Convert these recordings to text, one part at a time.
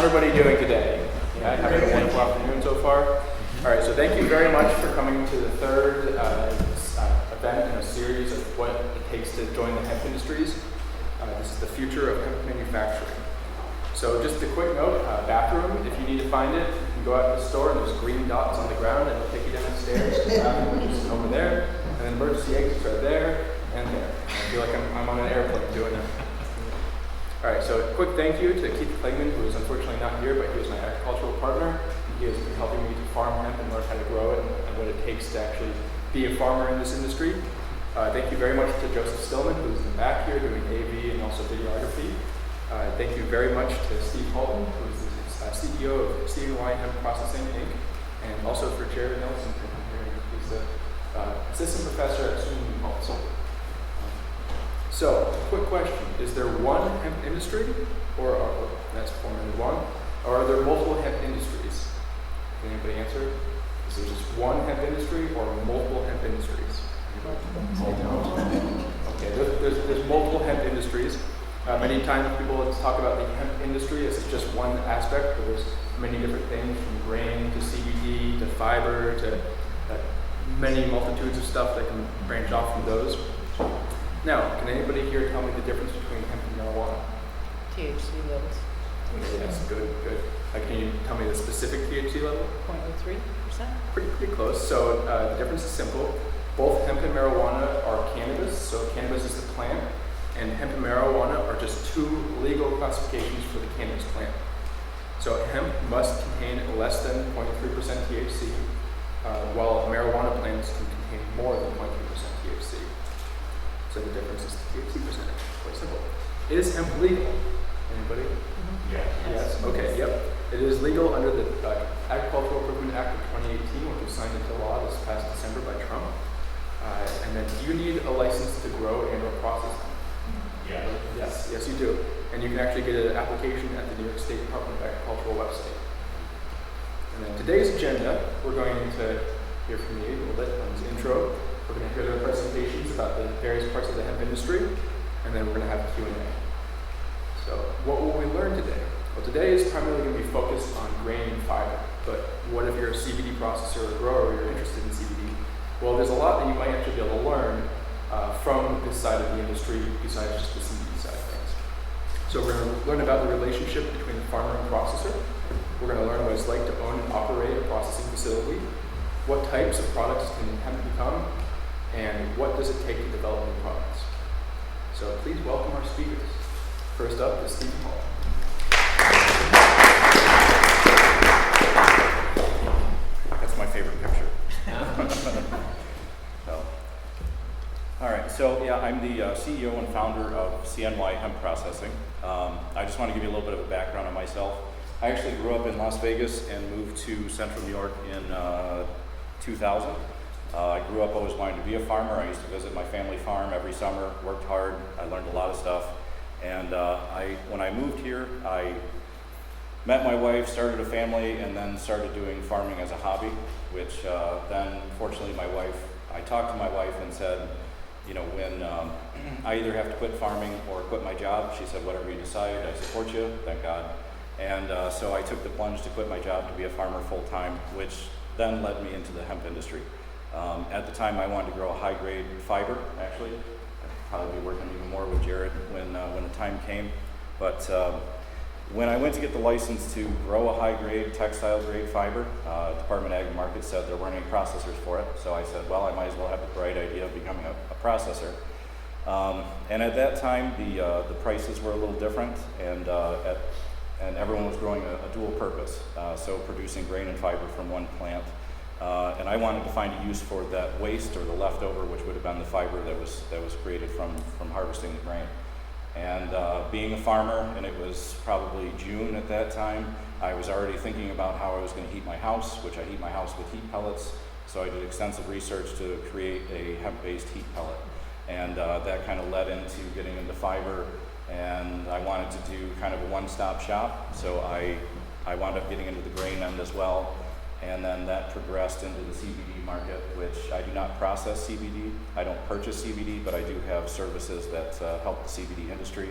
everybody doing today? Yeah, having a wonderful afternoon so far? All right, so thank you very much for coming to the third event in a series of what it takes to join the hemp industries. This is the future of hemp manufacturing. So just a quick note, bathroom, if you need to find it, you can go out to the store and there's green dots on the ground and it'll take you down the stairs to the bathroom, which is over there, and then emergency exits are there and there. I feel like I'm on an airplane doing it. All right, so a quick thank you to Klingman, who is unfortunately not here, but he was my agricultural partner. He has been helping me to farm hemp and learn how to grow it and what it takes to actually be a farmer in this industry. Thank you very much to Joseph Stillman, who's in the back here doing AV and also videography. Thank you very much to Steve Halton, who is the CEO of SUNY Hemp Processing, Inc., and also for Jared Nelson, who's the assistant professor at SUNY Paltz. So, quick question, is there one hemp industry, or that's formula one, or are there multiple hemp industries? Can anybody answer? Is there just one hemp industry or multiple hemp industries? Okay, there's multiple hemp industries. Many times people talk about the hemp industry as just one aspect, but there's many different things from grain to CBD to fiber to many multitudes of stuff that can branch off from those. Now, can anybody here tell me the difference between hemp and marijuana? THC levels. Yes, good. Can you tell me the specific THC level? 0.03%. Pretty close. So the difference is simple. Both hemp and marijuana are cannabis. So cannabis is the plant, and hemp and marijuana are just two legal classifications for the cannabis plant. So hemp must contain less than 0.3% THC, while marijuana plants can contain more than 0.3% THC. So the difference is the THC percentage. Quite simple. Is hemp legal? Anybody? Mm-hmm. Yes. Okay. Yep. It is legal under the Agricultural Improvement Act of 2018, which was signed into law this past December by Trump. And then, do you need a license to grow and/or process them? Yeah. Yes, you do. And you can actually get an application at the New York State Department of Agricultural website. And then today's agenda, we're going to hear from me a little bit on his intro. We're going to hear their presentations about the various parts of the hemp industry, and then we're going to have a Q&A. So what will we learn today? Well, today is primarily going to be focused on grain and fiber, but what if you're a CBD processor or grower, or you're interested in CBD? Well, there's a lot that you might actually be able to learn from this side of the industry besides just the CBD side of things. So we're going to learn about the relationship between the farmer and processor. We're going to learn what it's like to own and operate a processing facility, what types of products can hemp become, and what does it take to develop new products. So please welcome our speakers. First up is Steve Hall. That's my favorite picture. All right, so yeah, I'm the CEO and founder of CNY Hemp Processing. I just want to give you a little bit of a background on myself. I actually grew up in Las Vegas and moved to Central New York in 2000. I grew up always wanting to be a farmer. I used to visit my family farm every summer, worked hard. I learned a lot of stuff. And when I moved here, I met my wife, started a family, and then started doing farming as a hobby, which then, fortunately, I talked to my wife and said, you know, when I either have to quit farming or quit my job, she said, whatever you decide, I support you, thank God. And so I took the plunge to quit my job to be a farmer full-time, which then led me into the hemp industry. At the time, I wanted to grow a high-grade fiber, actually. I'd probably be working even more with Jared when the time came. But when I went to get the license to grow a high-grade, textile-grade fiber, Department of Ag and Market said there weren't any processors for it. So I said, well, I might as well have the bright idea of becoming a processor. And at that time, the prices were a little different, and everyone was growing a dual purpose, so producing grain and fiber from one plant. And I wanted to find a use for that waste or the leftover, which would have been the fiber that was created from harvesting the grain. And being a farmer, and it was probably June at that time, I was already thinking about how I was going to heat my house, which I heat my house with heat pellets. So I did extensive research to create a hemp-based heat pellet. And that kind of led into getting into fiber, and I wanted to do kind of a one-stop shop. So I wound up getting into the grain end as well. And then that progressed into the CBD market, which I do not process CBD. I don't purchase CBD, but I do have services that help the CBD industry.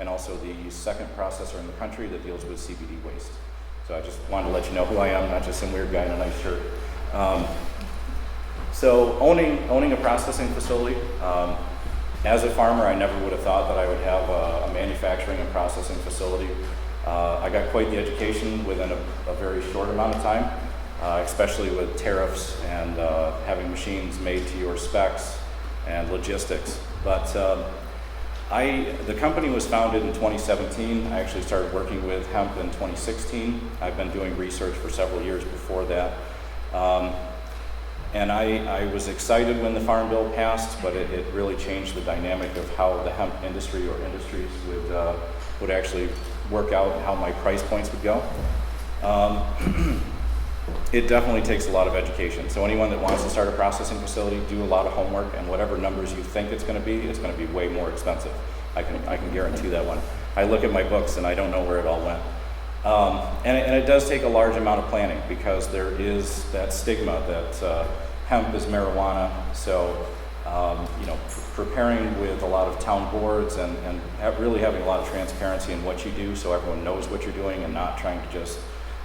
and also the second processor in the country that deals with CBD waste. So I just wanted to let you know who I am, not just some weird guy in a nice shirt. So owning a processing facility, as a farmer, I never would have thought that I would have a manufacturing and processing facility. I got quite the education within a very short amount of time, especially with tariffs and having machines made to your specs and logistics. But the company was founded in 2017. I actually started working with hemp in 2016. I've been doing research for several years before that. And I was excited when the Farm Bill passed, but it really changed the dynamic of how the hemp industry or industries would actually work out and how my price points would go. It definitely takes a lot of education. So anyone that wants to start a processing facility, do a lot of homework, and whatever numbers you think it's going to be way more expensive. I can guarantee that one. I look at my books and I don't know where it all went. And it does take a large amount of planning, because there is that stigma that hemp is marijuana. So preparing with a lot of town boards and really having a lot of transparency in what you do, so everyone knows what you're doing and not trying to just,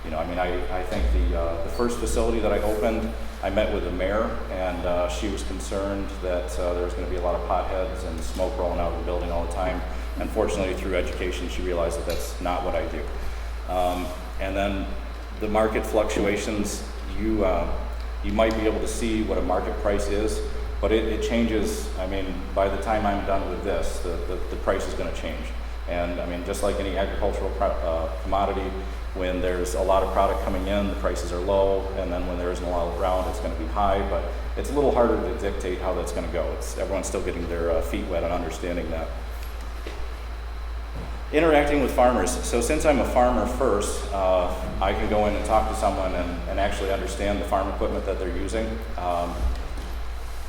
I think the first facility that I opened, I met with the mayor, and she was concerned that there was going to be a lot of potheads and smoke rolling out of the building all the time. Unfortunately, through education, she realized that that's not what I do. And then the market fluctuations, you might be able to see what a market price is, but it changes. I mean, by the time I'm done with this, the price is going to change. And I mean, just like any agricultural commodity, when there's a lot of product coming in, the prices are low, and then when there isn't a lot around, it's going to be high. But it's a little harder to dictate how that's going to go. Everyone's still getting their feet wet on understanding that. Interacting with farmers. So since I'm a farmer first, I can go in and talk to someone and actually understand the farm equipment that they're using.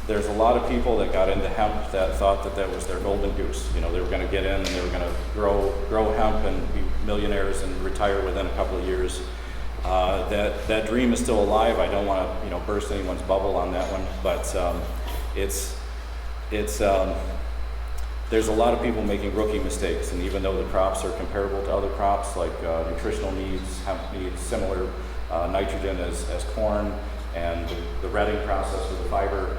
There's a lot of people that got into hemp that thought that was their golden goose. They were going to get in and they were going to grow hemp and be millionaires and retire within a couple of years. That dream is still alive. I don't want to burst anyone's bubble on that one, but there's a lot of people making rookie mistakes, and even though the crops are comparable to other crops, like nutritional needs, hemp needs similar nitrogen as corn, and the retting process with the fiber,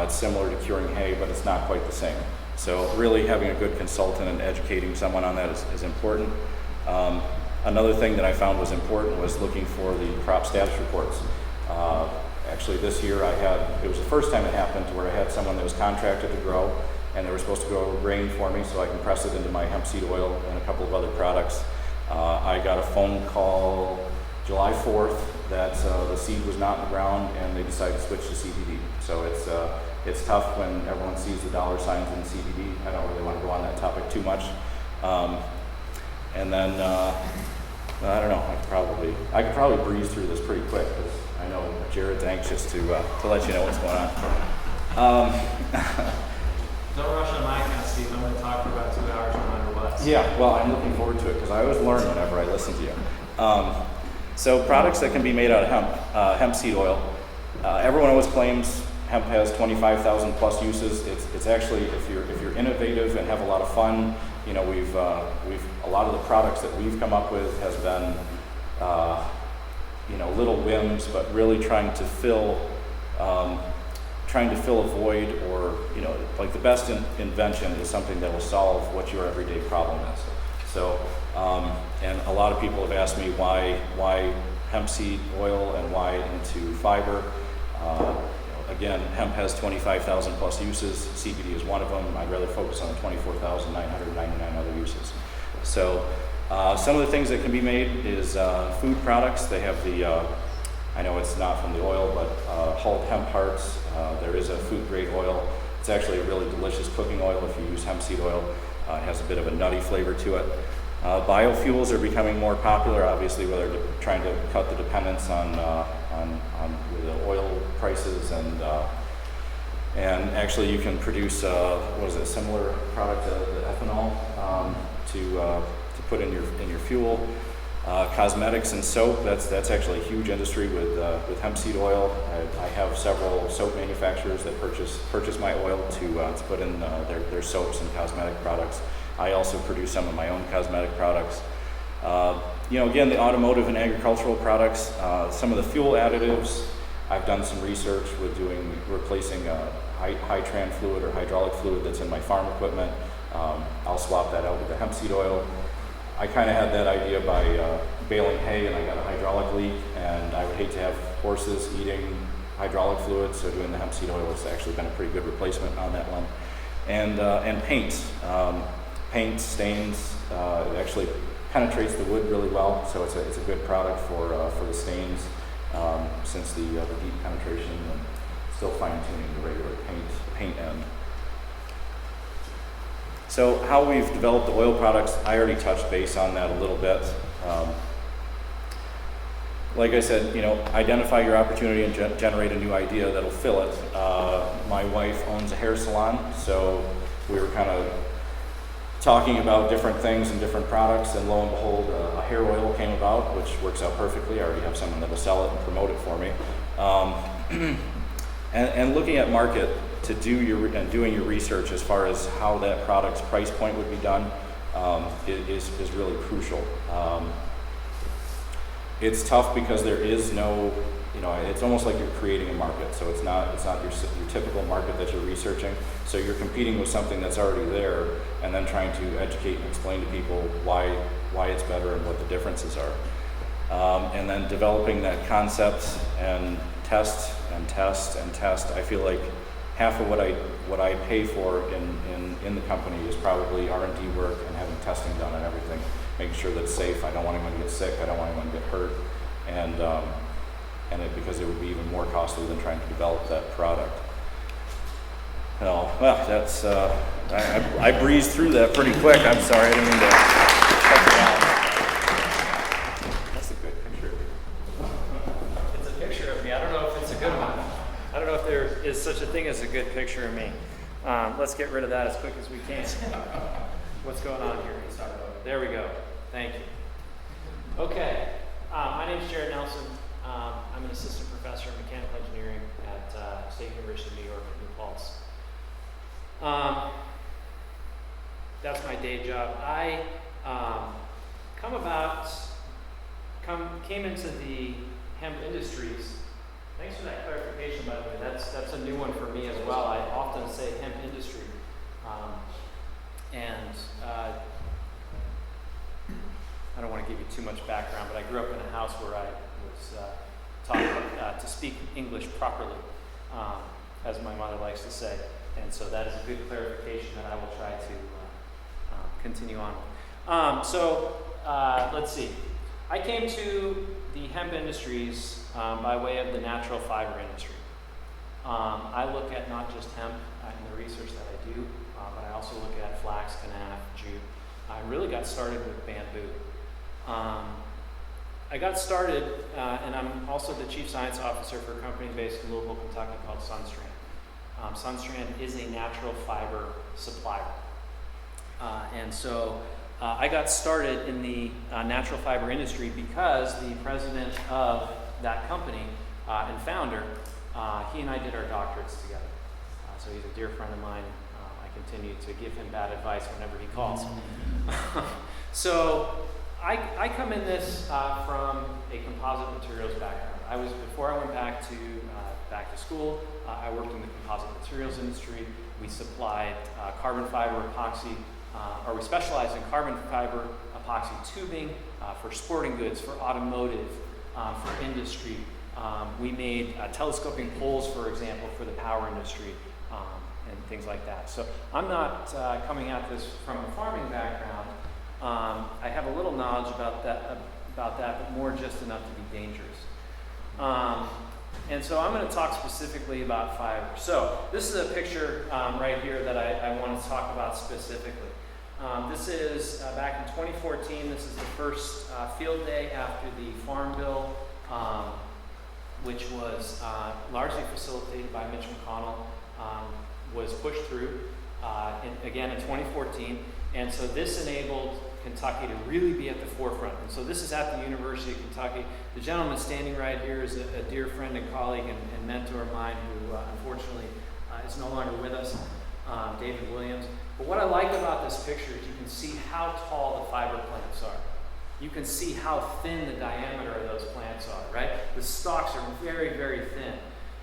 it's similar to curing hay, but it's not quite the same. So really having a good consultant and educating someone on that is important. Another thing that I found was important was looking for the crop status reports. Actually this year it was the first time it happened to where I had someone that was contracted to grow, and they were supposed to grow grain for me so I can press it into my hemp seed oil and a couple of other products. I got a phone call July 4th that the seed was not in the ground, and they decided to switch to CBD. So it's tough when everyone sees the dollar signs in CBD. I don't really want to go on that topic too much. And then I don't know. I could probably breeze through this pretty quick, because I know Jared's anxious to let you know what's going on. Don't rush on my account, Steve. I'm going to talk for about 2 hours no matter what. Yeah, well, I'm looking forward to it, because I always learn whenever I listen to you. So products that can be made out of hemp seed oil. Everyone always claims hemp has 25,000 plus uses. It's actually, if you're innovative and have a lot of fun, we've a lot of the products that we've come up with has been little whims, but really trying to fill a void, or like the best invention is something that will solve what your everyday problem is. So and a lot of people have asked me why hemp seed oil and why into fiber. Again, hemp has 25,000 plus uses. CBD is one of them. I'd rather focus on the 24,999 other uses. So some of the things that can be made is food products. They have I know it's not from the oil, but Halton hemp hearts. There is a food grade oil. It's actually a really delicious cooking oil if you use hemp seed oil. It has a bit of a nutty flavor to it. Biofuels are becoming more popular, obviously, whether they're trying to cut the dependence on with the oil prices, and actually you can produce a similar product to the ethanol to put in your fuel. Cosmetics and soap, that's actually a huge industry with hemp seed oil. I have several soap manufacturers that purchase my oil to put in their soaps and cosmetic products. I also produce some of my own cosmetic products. Again, the automotive and agricultural products, some of the fuel additives, I've done some research with replacing high-tran fluid or hydraulic fluid that's in my farm equipment. I'll swap that out with the hemp seed oil. I kind of had that idea by baling hay, and I got a hydraulic leak, and I would hate to have horses eating hydraulic fluid, so doing the hemp seed oil has actually been a pretty good replacement on that one. And paints, paint stains, it actually penetrates the wood really well, so it's a good product for the stains, since the deep penetration and still fine-tuning the regular paint end. So how we've developed the oil products, I already touched base on that a little bit. Like I said, identify your opportunity and generate a new idea that'll fill it. My wife owns a hair salon, so we were kind of talking about different things and different products, and lo and behold, a hair oil came about, which works out perfectly. I already have someone that will sell it and promote it for me. And looking at market to doing your research as far as how that product's price point would be done is really crucial. It's tough because there is no, it's almost like you're creating a market. So it's not your typical market that you're researching. So you're competing with something that's already there, and then trying to educate and explain to people why it's better and what the differences are. And then developing that concept and test and test and test. I feel like half of what I pay for in the company is probably R&D work and having testing done and everything, making sure that it's safe. I don't want anyone to get sick. I don't want anyone to get hurt, because it would be even more costly than trying to develop that product. Well, that's I breezed through that pretty quick. I'm sorry, I didn't mean to cut you off. That's a good picture. It's a picture of me. I don't know if it's a good one. I don't know if there is such a thing as a good picture of me. Let's get rid of that as quick as we can. What's going on here? There we go. Thank you. Okay. My name is Jared Nelson. I'm an assistant professor of mechanical engineering at State University of New York at New Paltz. That's my day job. I came into the hemp industries. Thanks for that clarification, by the way. That's a new one for me as well. I often say hemp industry, I don't want to give you too much background, but I grew up in a house where I was taught to speak English properly, as my mother likes to say. And so that is a good clarification that I will try to continue on. Let's see. I came to the hemp industries by way of the natural fiber industry. I look at not just hemp in the research that I do, but I also look at flax, canaf, jute. I really got started with bamboo. I got started, and I'm also the chief science officer for a company based in Louisville, Kentucky called Sunstrand. Sunstrand is a natural fiber supplier. I got started in the natural fiber industry because the president of that company and founder, he and I did our doctorates together. So he's a dear friend of mine. I continue to give him bad advice whenever he calls. So I come in this from a composite materials background. Before I went back to school, I worked in the composite materials industry. We supplied carbon fiber epoxy, or we specialized in carbon fiber epoxy tubing for sporting goods, for automotive, for industry. We made telescoping poles, for example, for the power industry, and things like that. So I'm not coming at this from a farming background. I have a little knowledge about that, but more just enough to be dangerous. And so I'm going to talk specifically about fiber. So this is a picture right here that I want to talk about specifically. This is back in 2014. This is the first field day after the Farm Bill, which was largely facilitated by Mitch McConnell, was pushed through again in 2014. And so this enabled Kentucky to really be at the forefront. And so this is at the University of Kentucky. The gentleman standing right here is a dear friend and colleague and mentor of mine who unfortunately is no longer with us. David Williams. But what I like about this picture is you can see how tall the fiber plants are. You can see how thin the diameter of those plants are, right? The stalks are very, very thin.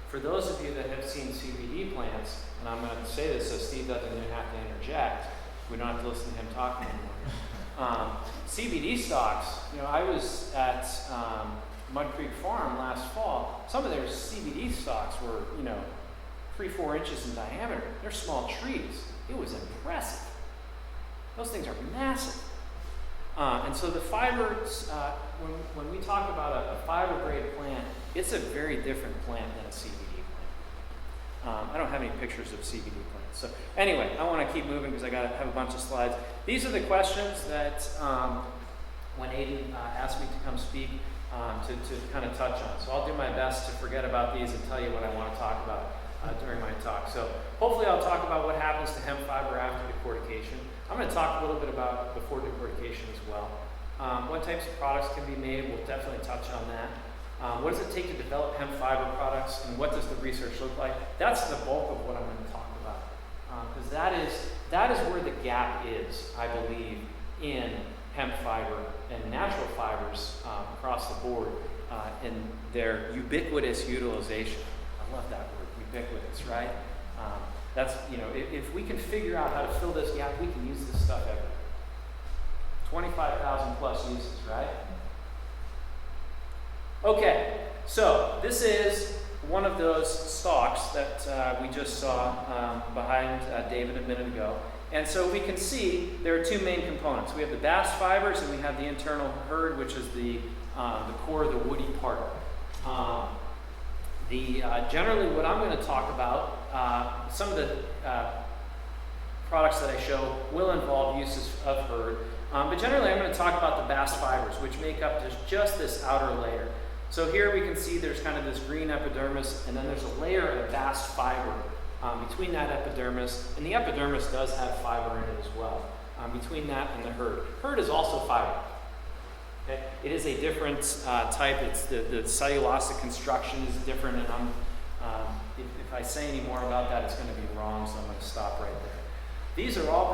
For those of you that have seen CBD plants, and I'm going to say this so Steve doesn't even have to interject, we don't have to listen to him talk anymore. CBD stalks, I was at Mud Creek Farm last fall. Some of their CBD stalks were, 3-4 inches in diameter. They're small trees. It was impressive. Those things are massive. And so the fibers, when we talk about a fiber grade plant, it's a very different plant than a CBD plant. I don't have any pictures of CBD plants. So anyway, I want to keep moving because I got to have a bunch of slides. These are the questions that when Aidan asked me to come speak to kind of touch on. So I'll do my best to forget about these and tell you what I want to talk about during my talk. So hopefully I'll talk about what happens to hemp fiber after decortication. I'm going to talk a little bit about before decortication as well. What types of products can be made, we'll definitely touch on that. What does it take to develop hemp fiber products, and what does the research look like? That's the bulk of what I'm going to talk about. Because that is where the gap is, I believe, in hemp fiber and natural fibers across the board in their ubiquitous utilization. I love that word, ubiquitous, right? That's, if we can figure out how to fill this gap, we can use this stuff everywhere. 25,000 plus uses, right? Okay, so this is one of those stalks that we just saw behind David a minute ago. And so we can see there are two main components. We have the bast fibers and we have the internal hurd, which is the core of the woody part. Generally what I'm going to talk about, some of the products that I show will involve uses of hurd, but generally I'm going to talk about the bast fibers, which make up just this outer layer. So here we can see there's kind of this green epidermis, and then there's a layer of bast fiber between that epidermis, and the epidermis does have fiber in it as well, between that and the hurd. Hurd is also fiber. Okay? It is a different type. It's the cellulosic construction is different, and if I say any more about that, it's going to be wrong, so I'm going to stop right there. These are all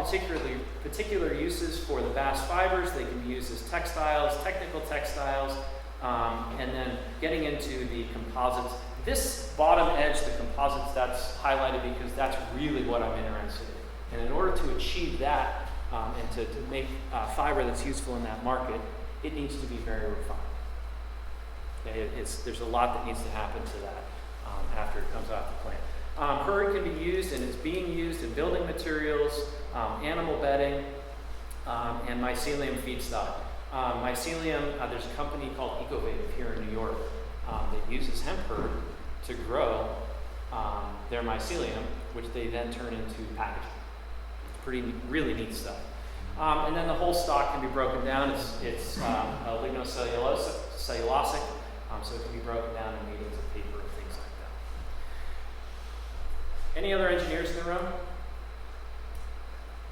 particular uses for the bast fibers. They can be used as textiles, technical textiles, and then getting into the composites. This bottom edge, the composites, that's highlighted because that's really what I'm interested in. And in order to achieve that and to make fiber that's useful in that market, it needs to be very refined. Okay, there's a lot that needs to happen to that after it comes off the plant. Hurd can be used, and it's being used in building materials, animal bedding, and mycelium feedstock. Mycelium, there's a company called Ecovative here in New York that uses hemp hurd to grow their mycelium, which they then turn into packaging. Really neat stuff. And then the whole stalk can be broken down. It's lignocellulosic, so it can be broken down and made into paper and things like that. Any other engineers in the room?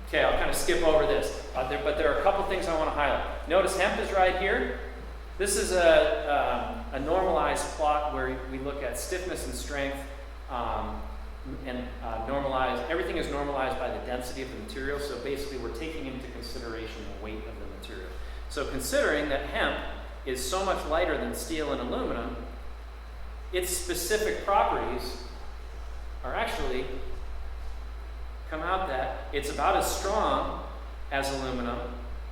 Okay, I'll kind of skip over this, but there are a couple things I want to highlight. Notice hemp is right here. This is a normalized plot where we look at stiffness and strength and everything is normalized by the density of the material. So basically we're taking into consideration the weight of the material. So considering that hemp is so much lighter than steel and aluminum, its specific properties are actually come out that it's about as strong as aluminum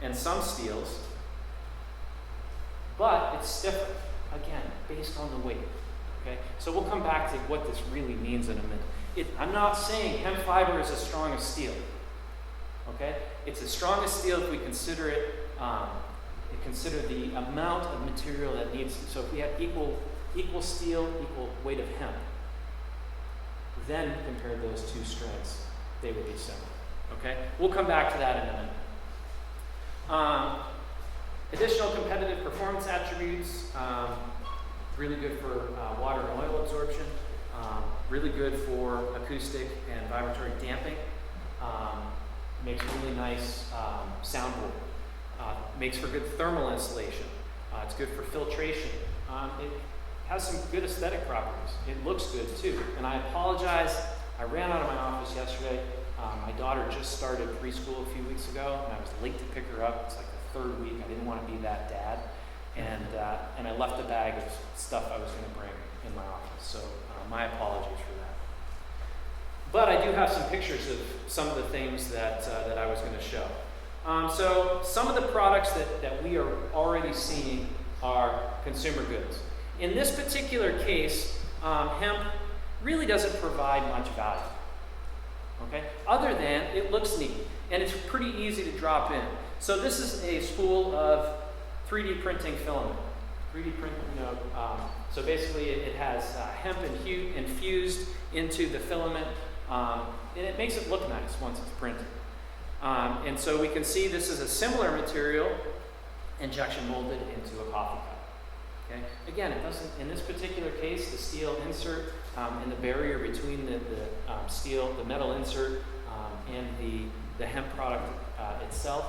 and some steels, but it's stiffer, again, based on the weight. Okay? So we'll come back to what this really means in a minute. I'm not saying hemp fiber is as strong as steel. Okay? It's as strong as steel if we consider it, consider the amount of material that needs. So if we have equal steel, equal weight of hemp, then compare those two strengths, they would be similar. Okay? We'll come back to that in a minute. Additional competitive performance attributes, really good for water and oil absorption, really good for acoustic and vibratory damping, makes really nice soundboard, makes for good thermal insulation, it's good for filtration, it has some good aesthetic properties, it looks good too, and I apologize, I ran out of my office yesterday, My daughter just started preschool a few weeks ago, and I was late to pick her up. It's like the third week. I didn't want to be that dad, and I left a bag of stuff I was going to bring in my office. So my apologies for that. But I do have some pictures of some of the things that I was going to show. So some of the products that we are already seeing are consumer goods. In this particular case, hemp really doesn't provide much value, okay? Other than it looks neat, and it's pretty easy to drop in. So this is a spool of 3D printing filament. 3D print, so basically it has hemp infused into the filament, and it makes it look nice once it's printed. And so we can see this is a similar material, injection molded into a coffee cup. Okay? Again, it doesn't, in this particular case, the steel insert and the barrier between the metal insert and the hemp product itself,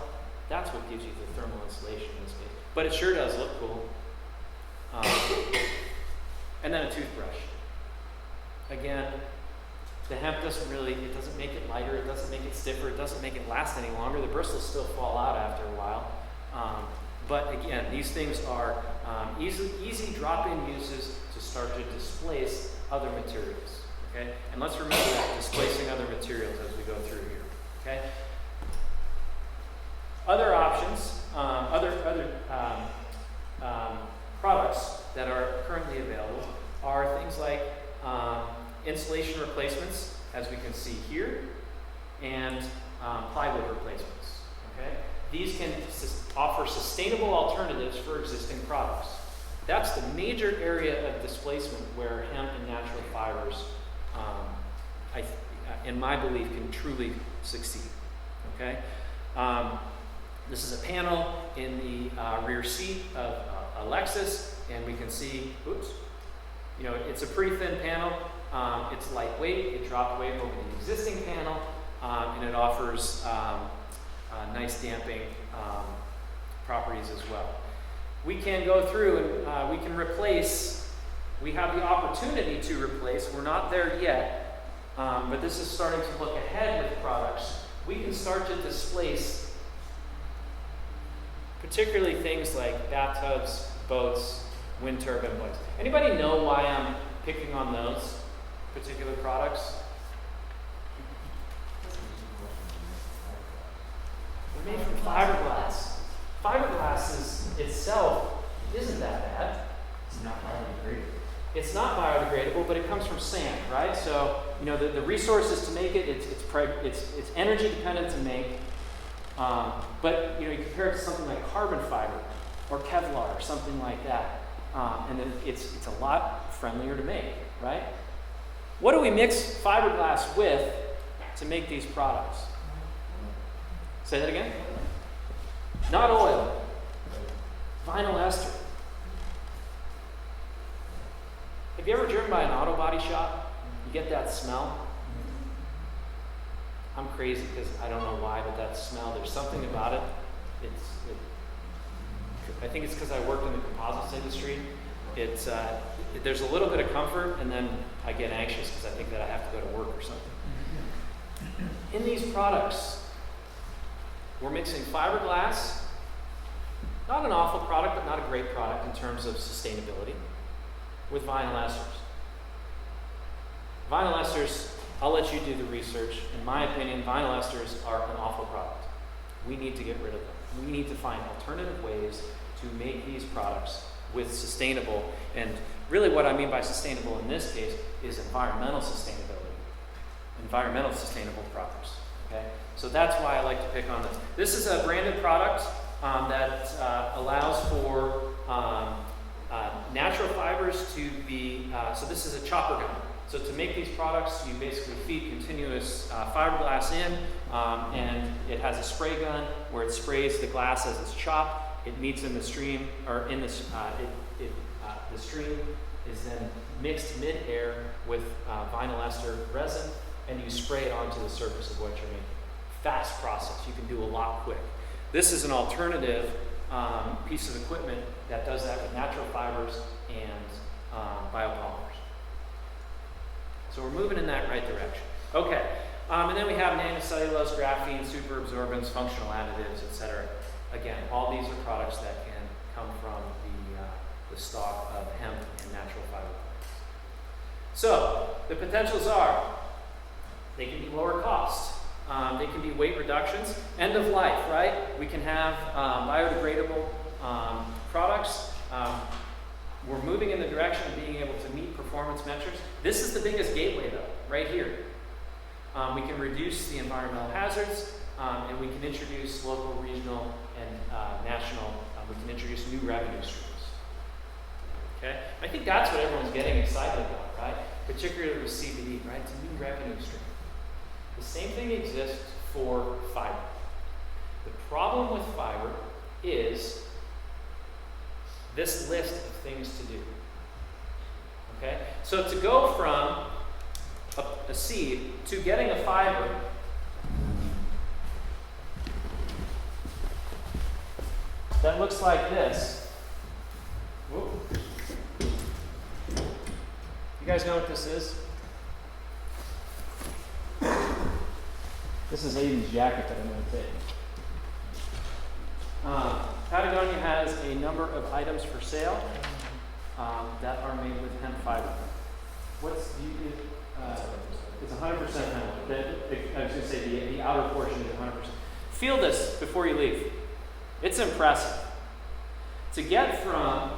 that's what gives you the thermal insulation in this case. But it sure does look cool. And then a toothbrush. Again, the hemp doesn't make it lighter, it doesn't make it stiffer, it doesn't make it last any longer. The bristles still fall out after a while. But again, these things are easy drop-in uses to start to displace other materials. Okay? And let's remember that, displacing other materials as we go through here. Okay? Other options, products that are currently available are things like insulation replacements, as we can see here, and plywood replacements. Okay? These can offer sustainable alternatives for existing products. That's the major area of displacement where hemp and natural fibers, in my belief, can truly succeed. Okay? This is a panel in the rear seat of a Lexus, and we can see, it's a pretty thin panel. It's lightweight, it dropped weight over the existing panel, and it offers nice damping properties as well. We can go through and we can replace, we have the opportunity to replace, we're not there yet, but this is starting to look ahead with products. We can start to displace particularly things like bathtubs, boats, wind turbine blades. Anybody know why I'm picking on those particular products? They're made from fiberglass. Fiberglass itself isn't that bad. It's not biodegradable. It's not biodegradable, but it comes from sand, right? So, the resources to make it, it's energy dependent to make. But, you compare it to something like carbon fiber or Kevlar or something like that. And then it's a lot friendlier to make, right? What do we mix fiberglass with to make these products? Say that again? Not oil. Vinyl ester. Have you ever driven by an auto body shop? You get that smell? I'm crazy because I don't know why, but that smell, there's something about it. I think it's because I worked in the composites industry. There's a little bit of comfort, and then I get anxious because I think that I have to go to work or something. In these products, we're mixing fiberglass, not an awful product, but not a great product in terms of sustainability, with vinyl esters. Vinyl esters, I'll let you do the research. In my opinion, vinyl esters are an awful product. We need to get rid of them. We need to find alternative ways to make these products with sustainable, and really what I mean by sustainable in this case is environmental sustainability, environmental sustainable products. Okay, so that's why I like to pick on this. This is a branded product that allows for natural fibers to be, so this is a chopper gun. So to make these products, you basically feed continuous fiberglass in, and it has a spray gun where it sprays the glass as it's chopped. It meets in the stream, or in this, the stream is then mixed mid-air with vinyl ester resin, and you spray it onto the surface of what you're making. Fast process, you can do a lot quick. This is an alternative piece of equipment that does that with natural fibers and biopolymers. So we're moving in that right direction. Okay, And then we have nanocellulose, graphene, superabsorbents, functional additives, etc. Again, all these are products that can come from the stock of hemp and natural fiber plants. So, the potentials are, they can be lower cost. They can be weight reductions. End of life, right? We can have biodegradable products. We're moving in the direction of being able to meet performance metrics. This is the biggest gateway, though, right here. We can reduce the environmental hazards, and we can introduce local, regional, and national. We can introduce new revenue streams. Okay? I think that's what everyone's getting excited about, right? Particularly with CBD, right? It's a new revenue stream. The same thing exists for fiber. The problem with fiber is this list of things to do. Okay? So to go from a seed to getting a fiber, that looks like this. Whoop. You guys know what this is? This is Aidan's jacket that I'm going to take. Patagonia has a number of items for sale that are made with hemp fiber. It's 100% hemp. I was going to say the outer portion is 100%. Feel this before you leave. It's impressive. To get from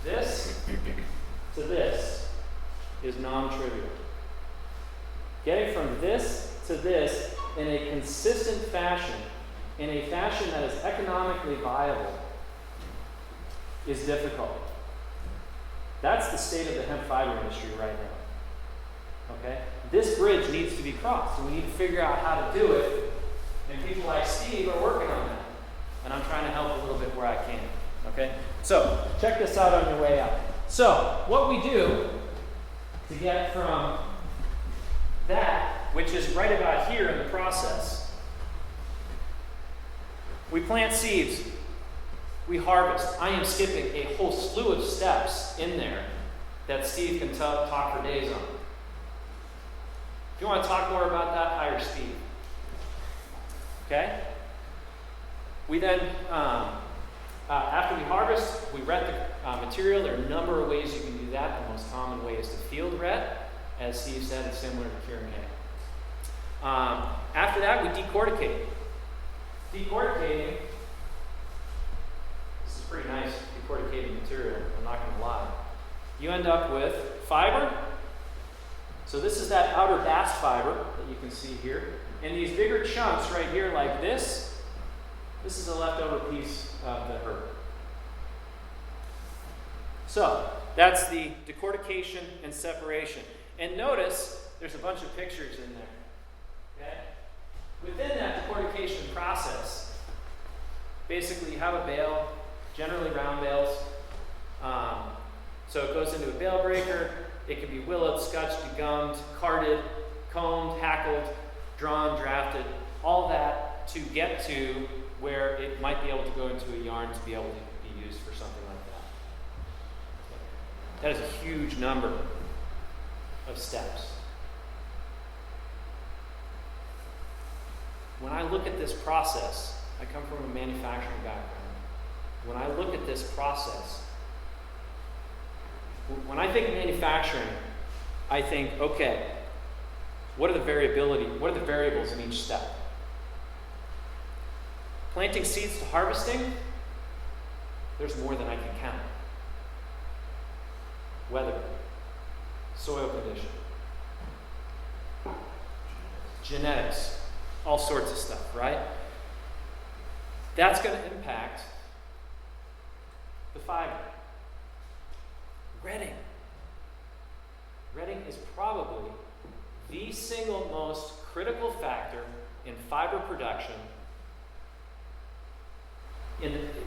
this to this is non-trivial. Getting from this to this in a consistent fashion, in a fashion that is economically viable, is difficult. That's the state of the hemp fiber industry right now. Okay? This bridge needs to be crossed, and we need to figure out how to do it, and people like Steve are working on that. And I'm trying to help a little bit where I can. Okay? So, check this out on your way out. So, what we do to get from that, which is right about here in the process, we plant seeds, we harvest. I am skipping a whole slew of steps in there that Steve can talk for days on. If you want to talk more about that, hire Steve. Okay? We then, after we harvest, we ret the material. There are a number of ways you can do that. The most common way is to field ret. As Steve said, it's similar to curing hay. After that, we decorticate. Decorticating, this is pretty nice decorticated material, I'm not going to lie. You end up with fiber. So this is that outer bast fiber that you can see here. And these bigger chunks right here like this is a leftover piece of the herb. So that's the decortication and separation. And notice there's a bunch of pictures in there. Okay? Within that decortication process, basically you have a bale, generally round bales. So it goes into a bale breaker. It can be willowed, scutched, degummed, carded, combed, hackled, drawn, drafted, all that to get to where it might be able to go into a yarn to be able to be used for something like that. That is a huge number of steps. When I look at this process, I come from a manufacturing background. When I look at this process, when I think of manufacturing, I think, okay, what are the variables in each step? Planting seeds to harvesting, there's more than I can count. Weather, soil condition, genetics, all sorts of stuff, right? That's going to impact the fiber. Retting. Retting is probably the single most critical factor in fiber production.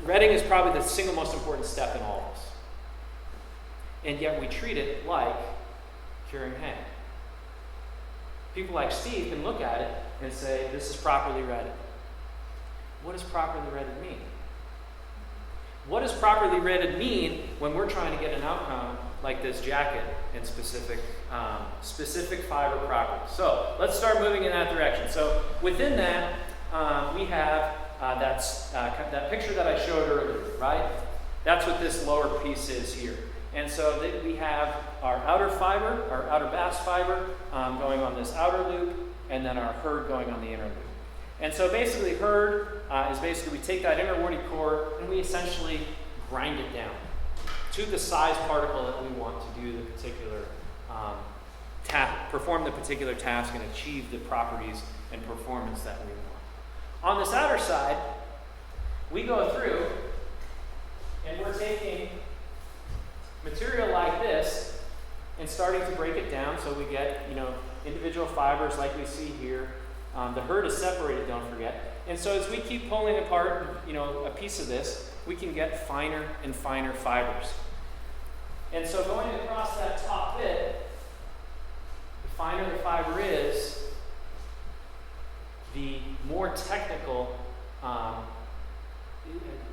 Retting is probably the single most important step in all of this. And yet we treat it like curing hay. People like Steve can look at it and say, this is properly retted. What does properly retted mean? What does properly retted mean when we're trying to get an outcome like this jacket and specific fiber properties. So let's start moving in that direction. So within that, we have that picture that I showed earlier, right? That's what this lower piece is here. And so we have our outer fiber, our outer bast fiber going on this outer loop, and then our hurd going on the inner loop. And so basically hurd is basically we take that inner woody core and we essentially grind it down to the size particle that we want to do the particular perform the particular task and achieve the properties and performance that we want. On this outer side, we go through and we're taking material like this and starting to break it down so we get, individual fibers like we see here. The hurd is separated, don't forget. And so as we keep pulling apart, a piece of this, we can get finer and finer fibers. And so going across that top bit, the finer the fiber is, the more technical,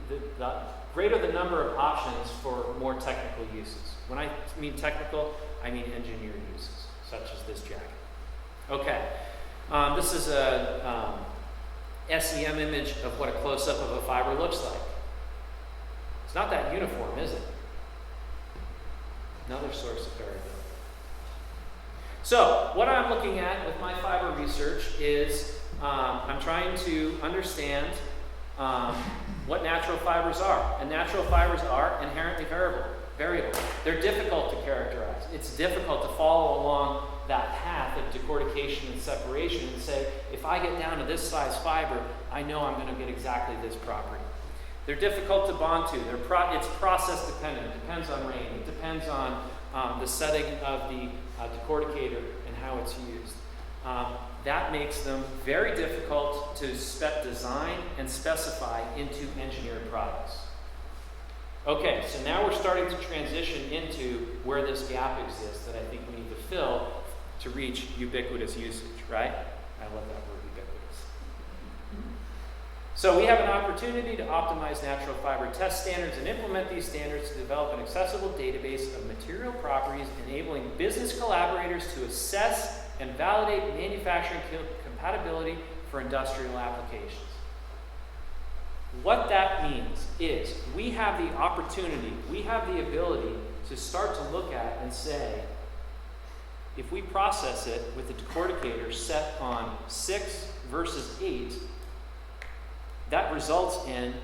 the greater the number of options for more technical uses. When I mean technical, I mean engineered uses, such as this jacket. Okay, this is a SEM image of what a close-up of a fiber looks like. It's not that uniform, is it? Another source of variability. So, what I'm looking at with my fiber research is I'm trying to understand what natural fibers are. And natural fibers are inherently variable. They're difficult to characterize. It's difficult to follow along that path of decortication and separation and say, if I get down to this size fiber, I know I'm going to get exactly this property. They're difficult to bond to. It's process dependent. It depends on rain. It depends on the setting of the decorticator and how it's used. That makes them very difficult to design and specify into engineered products. Okay, so now we're starting to transition into where this gap exists that I think we need to fill to reach ubiquitous usage, right? I love that word, ubiquitous. So we have an opportunity to optimize natural fiber test standards and implement these standards to develop an accessible database of material properties, enabling business collaborators to assess and validate manufacturing compatibility for industrial applications. What that means is we have the opportunity, we have the ability to start to look at and say, if we process it with the decorticator set on 6 versus 8, that results in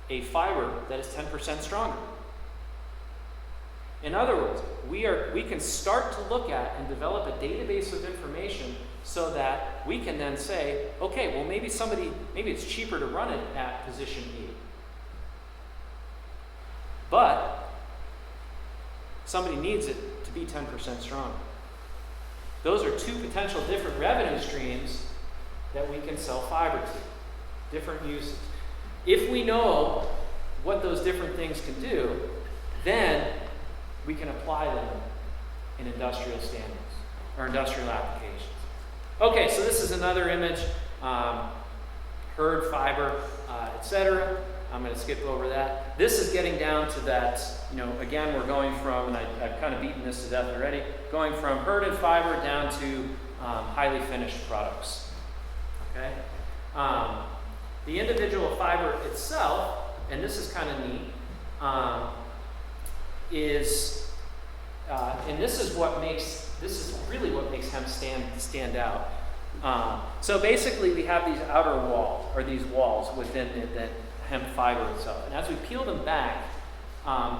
a fiber that is 10% stronger. In other words, we can start to look at and develop a database of information so that we can then say, okay, well maybe it's cheaper to run it at position 8. But somebody needs it to be 10% stronger. Those are two potential different revenue streams that we can sell fiber to, different uses. If we know what those different things can do, then we can apply them in industrial standards or industrial applications. Okay, so this is another image, hurd fiber, etc. I'm going to skip over that. This is getting down to that, again, we're going from, and I've kind of beaten this to death already, going from herded fiber down to highly finished products. Okay? The individual fiber itself, and this is kind of neat, and this is really what makes hemp stand out. So basically we have these outer walls, or these walls within the hemp fiber itself. And as we peel them back,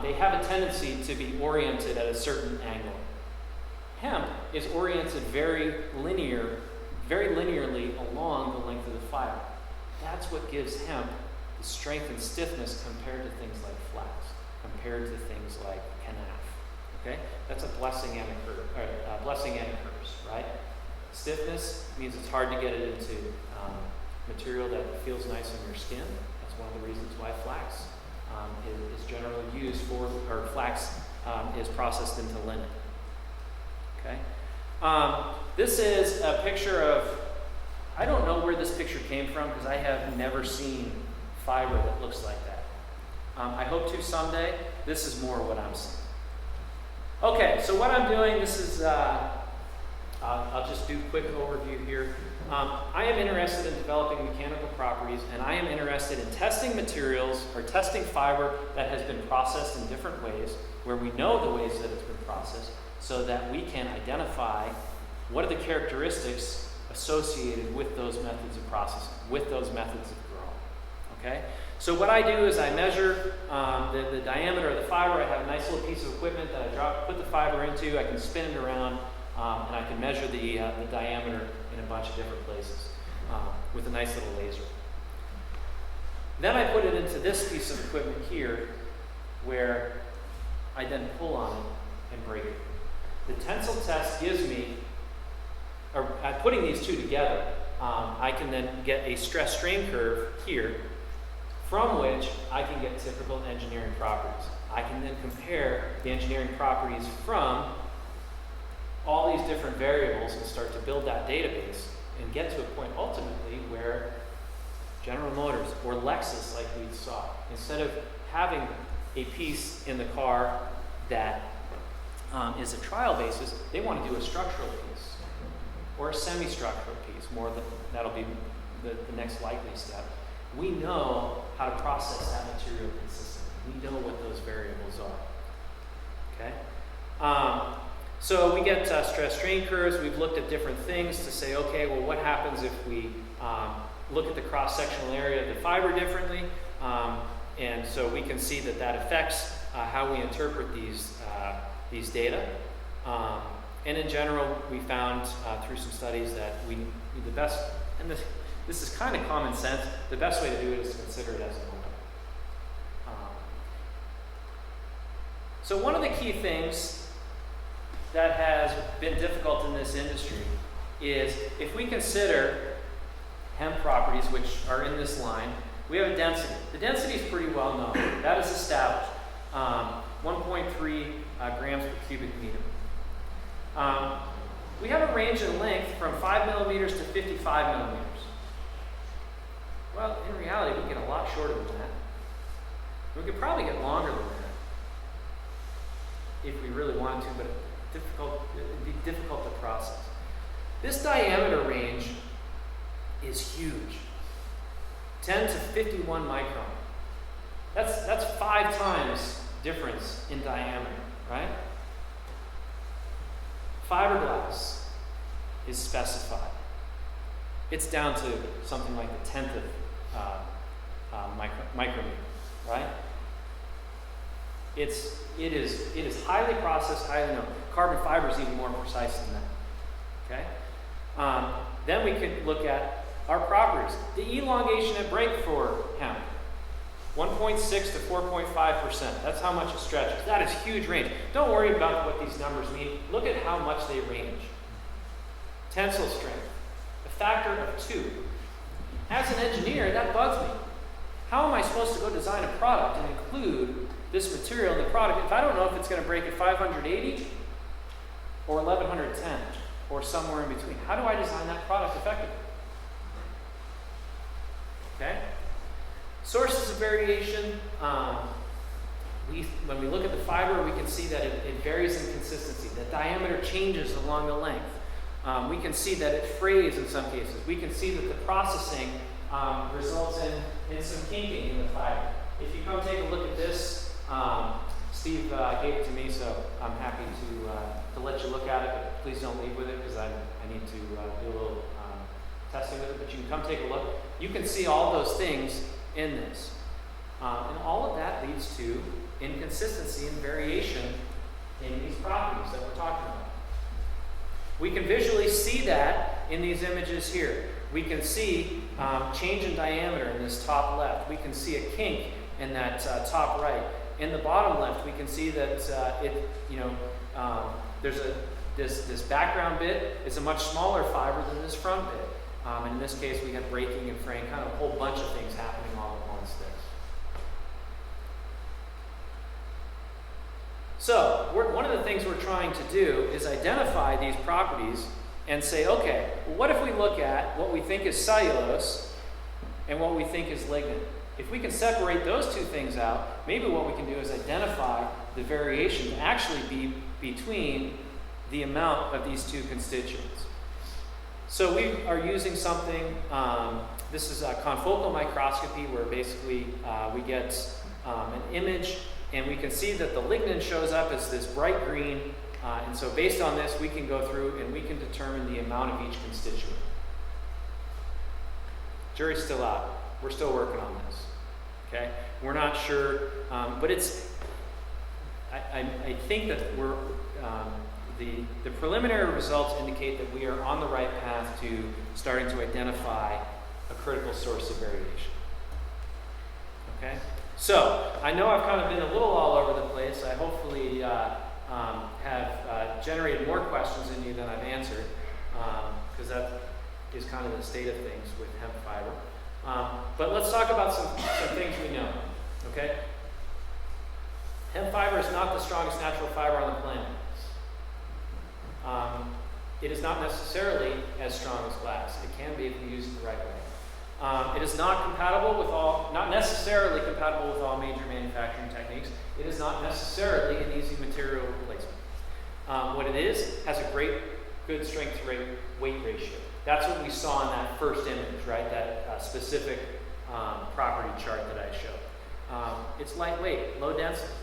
they have a tendency to be oriented at a certain angle. Hemp is oriented very linearly along the length of the fiber. That's what gives hemp the strength and stiffness compared to things like flax, compared to things like canaf. Okay, that's a blessing and a curse, right? Stiffness means it's hard to get it into material that feels nice on your skin. That's one of the reasons why flax is generally used for, or flax is processed into linen. Okay, this is a picture of. I don't know where this picture came from because I have never seen fiber that looks like that. I hope to someday. This is more what I'm seeing. Okay, so what I'm doing, this is, I'll just do a quick overview here. I am interested in developing mechanical properties, and I am interested in testing materials or testing fiber that has been processed in different ways, where we know the ways that it's been processed, so that we can identify what are the characteristics associated with those methods of processing, with those methods of growing. Okay? So what I do is I measure the diameter of the fiber. I have a nice little piece of equipment that I put the fiber into. I can spin it around, and I can measure the diameter in a bunch of different places with a nice little laser. Then I put it into this piece of equipment here, where I then pull on it and break it. The tensile test gives me, or putting these two together, I can then get a stress strain curve here, from which I can get typical engineering properties. I can then compare the engineering properties from all these different variables and start to build that database and get to a point ultimately where General Motors or Lexus, like we saw, instead of having a piece in the car that is a trial basis, they want to do a structural piece or a semi-structural piece. That'll be the next likely step. We know how to process that material consistently. We know what those variables are. Okay. So we get stress strain curves. We've looked at different things to say, okay, well, what happens if we look at the cross-sectional area of the fiber differently? And so we can see that that affects how we interpret these data. And in general, we found through some studies that the best, and this is kind of common sense, the best way to do it is to consider it as a moment. So one of the key things that has been difficult in this industry is if we consider hemp properties, which are in this line, we have a density. The density is pretty well known. That is established, 1.3 grams per cubic meter. We have a range in length from 5 millimeters to 55 millimeters. Well, in reality, we can get a lot shorter than that. We could probably get longer than that if we really wanted to, but it'd be difficult to process. This diameter range is huge. 10 to 51 micron. That's 5 times difference in diameter, right? Fiberglass is specified. It's down to something like the 10th of micrometer, right? It is highly processed, highly known. Carbon fiber is even more precise than that. Okay. Then we can look at our properties. The elongation at break for hemp, 1.6 to 4.5%. That's how much it stretches. That is huge range. Don't worry about what these numbers mean. Look at how much they range. Tensile strength, a factor of 2. As an engineer, that bugs me. How am I supposed to go design a product and include this material in the product if I don't know if it's going to break at 580 or 1110 or somewhere in between? How do I design that product effectively? Okay? Sources of variation. When we look at the fiber, we can see that it varies in consistency. The diameter changes along the length. We can see that it frays in some cases. We can see that the processing results in some kinking in the fiber. If you come take a look at this, Steve gave it to me, so I'm happy to let you look at it, but please don't leave with it because I need to do a little testing with it. But you can come take a look. You can see all those things in this. And all of that leads to inconsistency and variation in these properties that we're talking about. We can visually see that in these images here. We can see change in diameter in this top left. We can see a kink in that top right. In the bottom left, we can see that there's this background bit is a much smaller fiber than this front bit. And in this case, we have breaking and fraying, kind of a whole bunch of things happening all at once there. So one of the things we're trying to do is identify these properties and say, okay, well, what if we look at what we think is cellulose and what we think is lignin? If we can separate those two things out, maybe what we can do is identify the variation to actually be between the amount of these two constituents. So we are using something, this is a confocal microscopy, where basically we get an image, and we can see that the lignin shows up as this bright green, and so based on this we can go through and we can determine the amount of each constituent. Jury's still out. We're still working on this. Okay? We're not sure, but I think that we're, the preliminary results indicate that we are on the right path to starting to identify a critical source of variation. Okay? So, I know I've kind of been a little all over the place. I hopefully have generated more questions in you than I've answered, because that is kind of the state of things with hemp fiber. But let's talk about some things we know. Okay? Hemp fiber is not the strongest natural fiber on the planet. It is not necessarily as strong as glass. It can be if you use it the right way. It is not necessarily compatible with all major manufacturing techniques. It is not necessarily an easy material replacement. What it is has a good strength to weight ratio. That's what we saw in that first image, right? That specific property chart that I showed. It's lightweight, low density.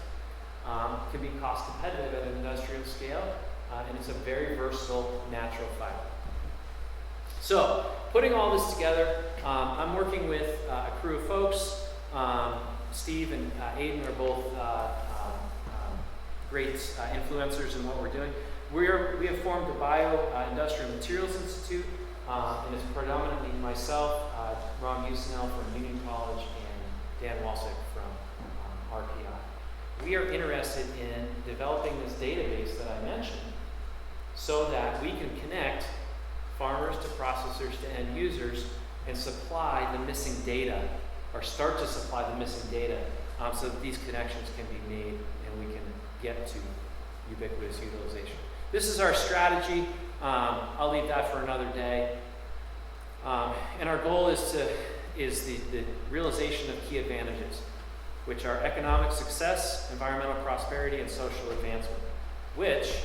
Can be cost competitive at an industrial scale, and it's a very versatile natural fiber. So, putting all this together, I'm working with a crew of folks. Steve and Aidan are both great influencers in what we're doing. We have formed the Bio-Industrial Materials Institute, and it's predominantly myself, Ron Busnell from Union College, and Dan Walsick from RPI. We are interested in developing this database that I mentioned so that we can connect farmers to processors to end users and supply the missing data, or start to supply the missing data, so that these connections can be made and we can get to ubiquitous utilization. This is our strategy. I'll leave that for another day. And our goal is the realization of key advantages, which are economic success, environmental prosperity, and social advancement, which,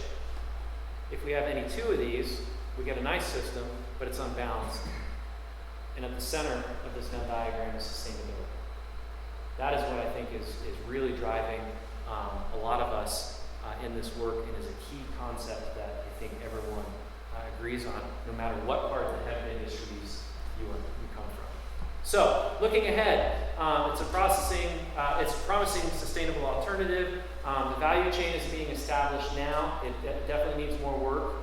if we have any two of these, we get a nice system, but it's unbalanced. And at the center of this Venn diagram is sustainability. That is what I think is really driving a lot of us in this work, and is a key concept that I think everyone agrees on, no matter what part of the hemp industries you come from. So, looking ahead, it's a promising sustainable alternative. The value chain is being established now. It definitely needs more work,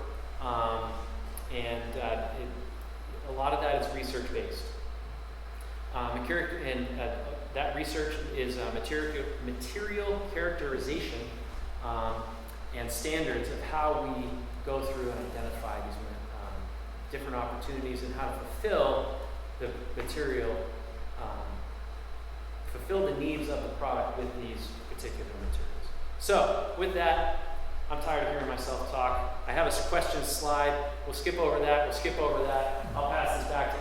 and a lot of that is research-based. That research is material characterization and standards of how we go through and identify these different opportunities, and how to fulfill the material, fulfill the needs of the product with these particular materials. So, with that, I'm tired of hearing myself talk. I have a questions slide. We'll skip over that. I'll pass this back to